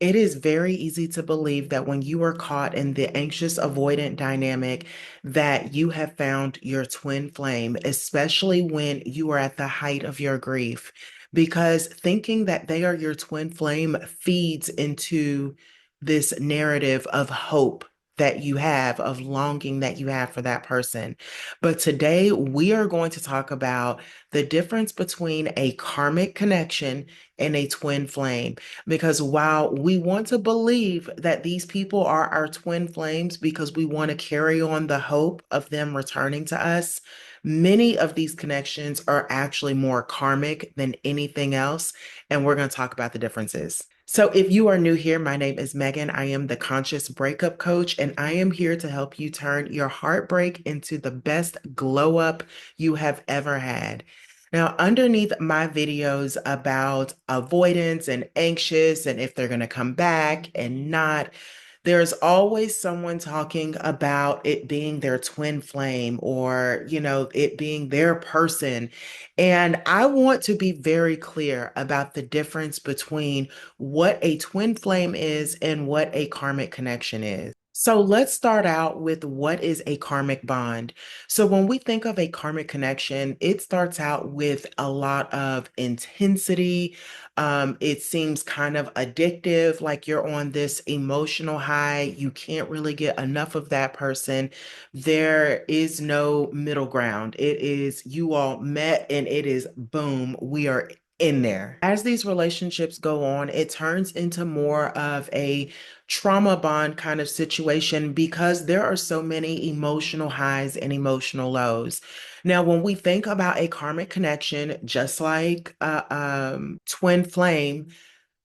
It is very easy to believe that when you are caught in the anxious avoidant dynamic, that you have found your twin flame, especially when you are at the height of your grief, because thinking that they are your twin flame feeds into this narrative of hope that you have, of longing that you have for that person. But today we are going to talk about the difference between a karmic connection and a twin flame. Because while we want to believe that these people are our twin flames because we want to carry on the hope of them returning to us, many of these connections are actually more karmic than anything else. And we're going to talk about the differences. So, if you are new here, my name is Megan. I am the Conscious Breakup Coach, and I am here to help you turn your heartbreak into the best glow up you have ever had. Now, underneath my videos about avoidance and anxious and if they're going to come back and not, there's always someone talking about it being their twin flame or, it being their person. And I want to be very clear about the difference between what a twin flame is and what a karmic connection is. So let's start out with what is a karmic bond. So when we think of a karmic connection, it starts out with a lot of intensity. It seems kind of addictive, like you're on this emotional high. You can't really get enough of that person. There is no middle ground. It is you all met and it is boom, we are in there. As these relationships go on, it turns into more of a trauma bond kind of situation because there are so many emotional highs and emotional lows. Now, when we think about a karmic connection, just like twin flame,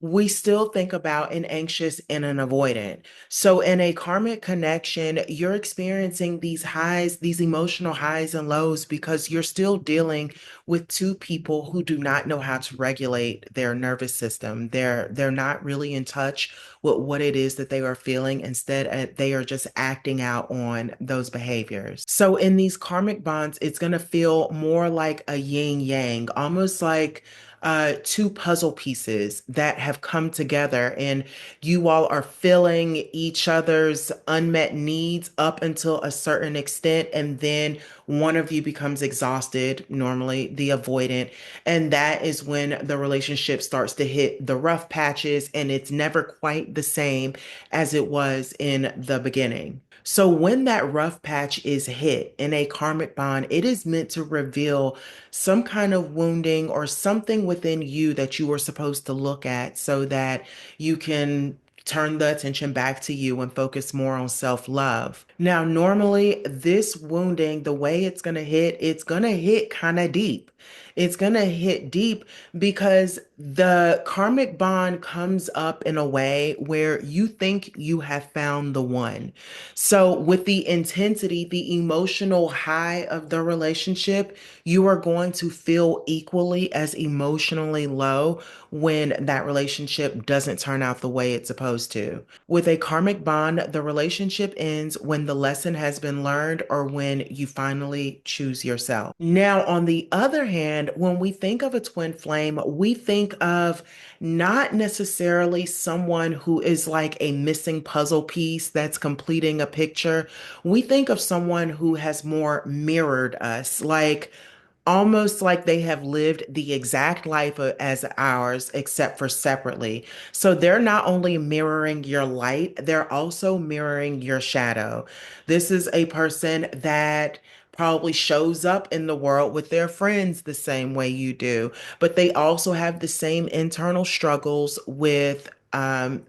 we still think about an anxious and an avoidant. So, in a karmic connection, you're experiencing these highs, these emotional highs and lows, because you're still dealing with two people who do not know how to regulate their nervous system. They're not really in touch with what it is that they are feeling. Instead, they are just acting out on those behaviors. So, in these karmic bonds, it's going to feel more like a yin yang, almost like two puzzle pieces that have come together, and you all are filling each other's unmet needs up until a certain extent. And then one of you becomes exhausted, normally the avoidant. And that is when the relationship starts to hit the rough patches, and it's never quite the same as it was in the beginning. So, when that rough patch is hit in a karmic bond, it is meant to reveal some kind of wounding or something within you that you were supposed to look at so that you can turn the attention back to you and focus more on self-love. Now, normally this wounding, the way it's going to hit kind of deep. It's going to hit deep because the karmic bond comes up in a way where you think you have found the one. So, with the intensity, the emotional high of the relationship, you are going to feel equally as emotionally low when that relationship doesn't turn out the way it's supposed to. With a karmic bond, the relationship ends when the lesson has been learned or when you finally choose yourself. Now, on the other hand, when we think of a twin flame, we think of not necessarily someone who is like a missing puzzle piece that's completing a picture. We think of someone who has more mirrored us, like almost like they have lived the exact life as ours, except for separately. So they're not only mirroring your light, they're also mirroring your shadow. This is a person that probably shows up in the world with their friends the same way you do, but they also have the same internal struggles with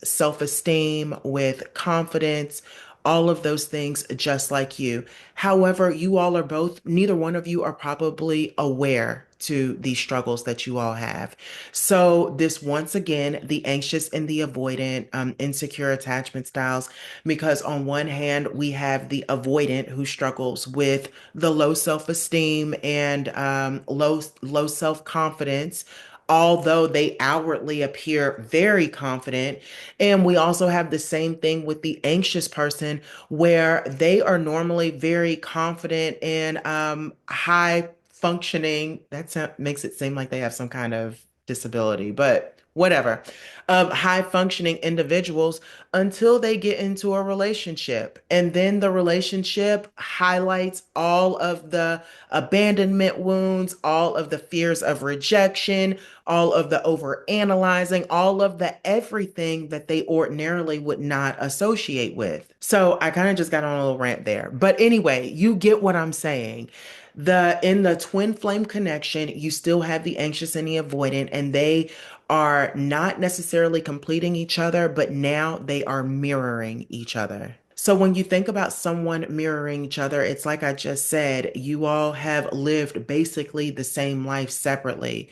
self-esteem, with confidence, all of those things, just like you. However, you all are both, neither one of you are probably aware to these struggles that you all have. So, this once again, the anxious and the avoidant, insecure attachment styles, because on one hand, we have the avoidant who struggles with the low self-esteem and low self-confidence. Although they outwardly appear very confident. And we also have the same thing with the anxious person, where they are normally very confident and high functioning. That makes it seem like they have some kind of disability, but whatever, high functioning individuals until they get into a relationship. And then the relationship highlights all of the abandonment wounds, all of the fears of rejection, all of the over analyzing, all of the everything that they ordinarily would not associate with. So I kind of just got on a little rant there. But anyway, you get what I'm saying. The in the twin flame connection, you still have the anxious and the avoidant, and they are not necessarily completing each other, but now they are mirroring each other. So when you think about someone mirroring each other, it's like I just said, you all have lived basically the same life separately.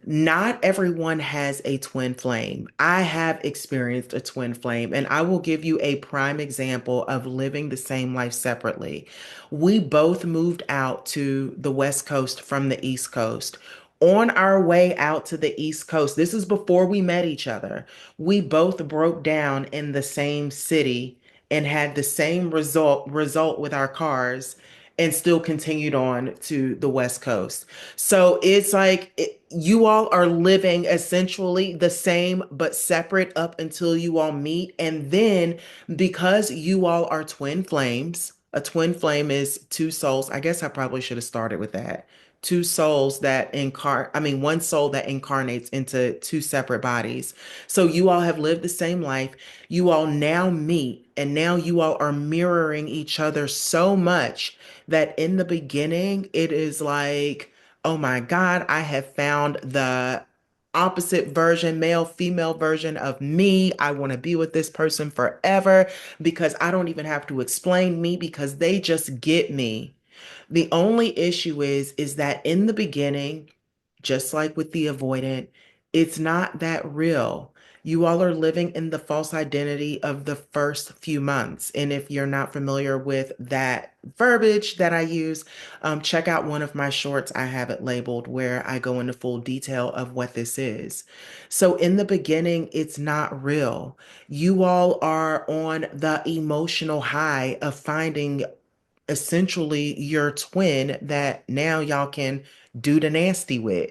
Not everyone has a twin flame. I have experienced a twin flame, and I will give you a prime example of living the same life separately. We both moved out to the West Coast from the East Coast. On our way out to the East Coast, this is before we met each other. We both broke down in the same city and had the same result with our cars and still continued on to the West Coast. So it's like you all are living essentially the same but separate up until you all meet. And then because you all are twin flames, a twin flame is two souls. I guess I probably should have started with that. Two souls that I mean, one soul that incarnates into two separate bodies. So you all have lived the same life. You all now meet, and now you all are mirroring each other so much that in the beginning, it is like, oh my God, I have found the opposite version, male, female version of me. I want to be with this person forever because I don't even have to explain me because they just get me. The only issue is that in the beginning, just like with the avoidant, it's not that real. You all are living in the false identity of the first few months. And if you're not familiar with that verbiage that I use, check out one of my shorts. I have it labeled where I go into full detail of what this is. So in the beginning, it's not real. You all are on the emotional high of finding essentially your twin that now y'all can do the nasty with.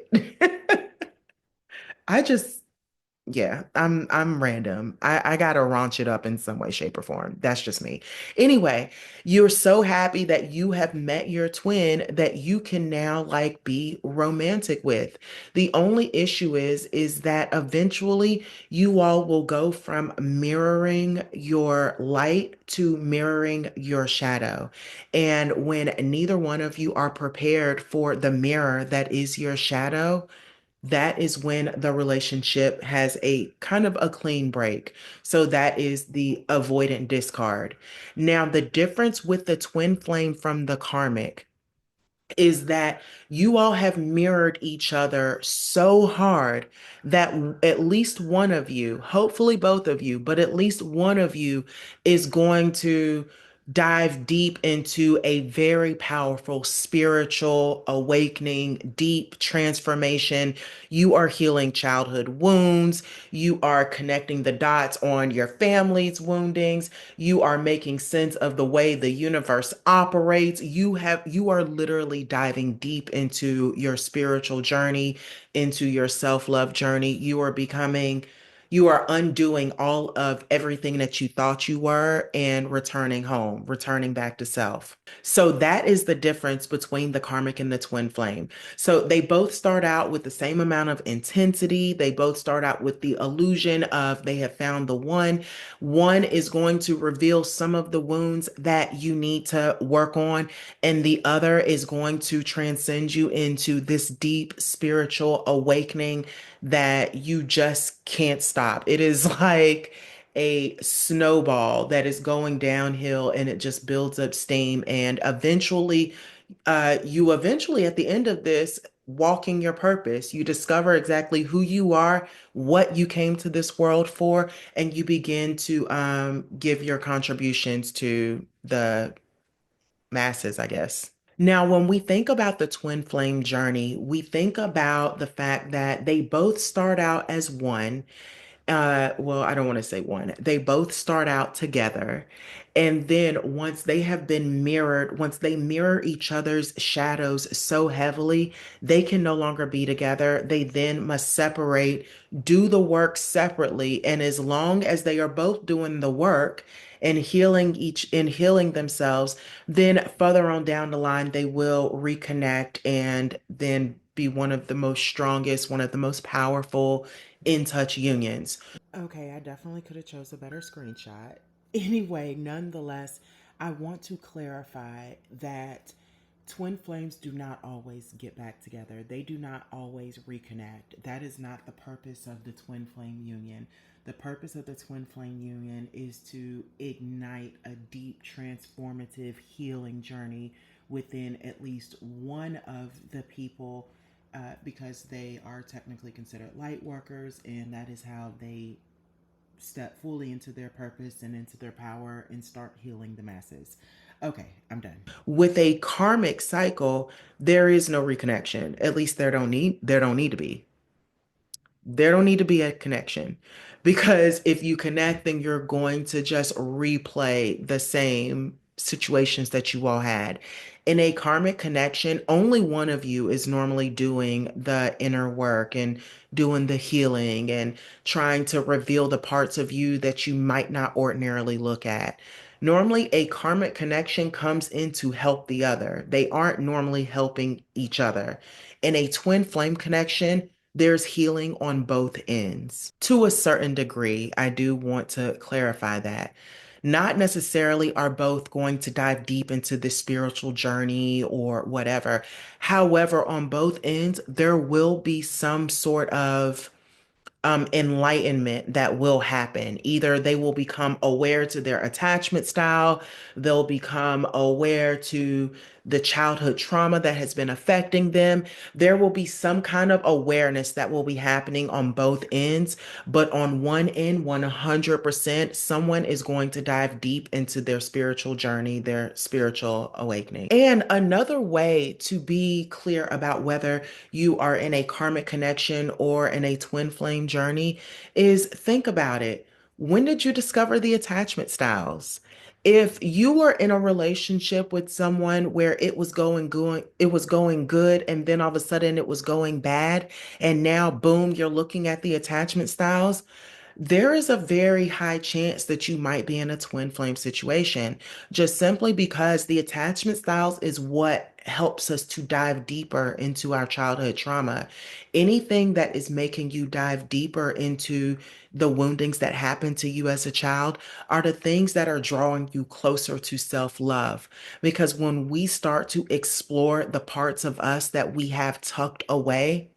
I just Yeah, I'm random. I gotta raunch it up in some way, shape, or form. That's just me. Anyway, you're so happy that you have met your twin that you can now like be romantic with. The only issue is that eventually you all will go from mirroring your light to mirroring your shadow. And when neither one of you are prepared for the mirror that is your shadow, that is when the relationship has a kind of a clean break. So that is the avoidant discard. Now, the difference with the twin flame from the karmic is that you all have mirrored each other so hard that at least one of you, hopefully both of you, but at least one of you is going to dive deep into a very powerful spiritual awakening, deep transformation. You are healing childhood wounds. You are connecting the dots on your family's woundings. You are making sense of the way the universe operates. You are literally diving deep into your spiritual journey, into your self-love journey. You are undoing all of everything that you thought you were and returning home, returning back to self. So that is the difference between the karmic and the twin flame. So they both start out with the same amount of intensity. They both start out with the illusion of they have found the one. One is going to reveal some of the wounds that you need to work on, and the other is going to transcend you into this deep spiritual awakening that you just can't stop. It is like a snowball that is going downhill and it just builds up steam. And eventually, you eventually, at the end of this, walking your purpose, you discover exactly who you are, what you came to this world for, and you begin to give your contributions to the masses, I guess. Now, when we think about the twin flame journey, we think about the fact that they both start out as one. Well, I don't want to say one. They both start out together. And then once they have been mirrored, once they mirror each other's shadows so heavily, they can no longer be together. They then must separate, do the work separately. And as long as they are both doing the work and healing themselves, then further on down the line, they will reconnect and then be one of the most strongest, one of the most powerful in touch unions. Okay, I definitely could have chose a better screenshot. Anyway, nonetheless, I want to clarify that twin flames do not always get back together. They do not always reconnect. That is not the purpose of the twin flame union. The purpose of the twin flame union is to ignite a deep, transformative healing journey within at least one of the people, because they are technically considered light workers, and that is how they step fully into their purpose and into their power and start healing the masses. Okay, I'm done. With a karmic cycle, there is no reconnection. At least there don't need to be. There don't need to be a connection, because if you connect, then you're going to just replay the same situations that you all had. In a karmic connection, only one of you is normally doing the inner work and doing the healing and trying to reveal the parts of you that you might not ordinarily look at. Normally, a karmic connection comes in to help the other. They aren't normally helping each other. In a twin flame connection, there's healing on both ends. To a certain degree, I do want to clarify that. Not necessarily are both going to dive deep into this spiritual journey or whatever. However, on both ends, there will be some sort of enlightenment that will happen. Either they will become aware to their attachment style, they'll become aware to the childhood trauma that has been affecting them. There will be some kind of awareness that will be happening on both ends, but on one end, 100%, someone is going to dive deep into their spiritual journey, their spiritual awakening. And another way to be clear about whether you are in a karmic connection or in a twin flame journey is think about it. When did you discover the attachment styles? If you were in a relationship with someone where it was going good, and then all of a sudden it was going bad, and now boom, you're looking at the attachment styles, there is a very high chance that you might be in a twin flame situation, just simply because the attachment styles is what helps us to dive deeper into our childhood trauma. Anything that is making you dive deeper into the woundings that happened to you as a child are the things that are drawing you closer to self-love. Because when we start to explore the parts of us that we have tucked away,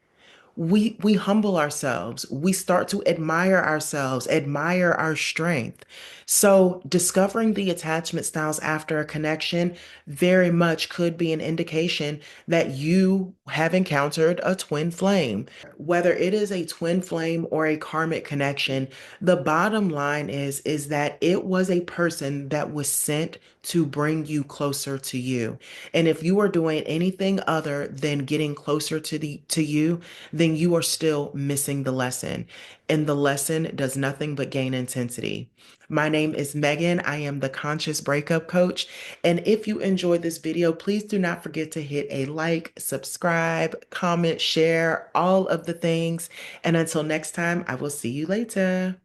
we humble ourselves. We start to admire ourselves, admire our strength. So discovering the attachment styles after a connection very much could be an indication that you have encountered a twin flame. Whether it is a twin flame or a karmic connection, the bottom line is that it was a person that was sent to bring you closer to you. And if you are doing anything other than getting closer to you, then you are still missing the lesson. And the lesson does nothing but gain intensity. My name is Megan. I am the Conscious Breakup Coach. And if you enjoyed this video, please do not forget to hit a like, subscribe, comment, share, all of the things. And until next time, I will see you later.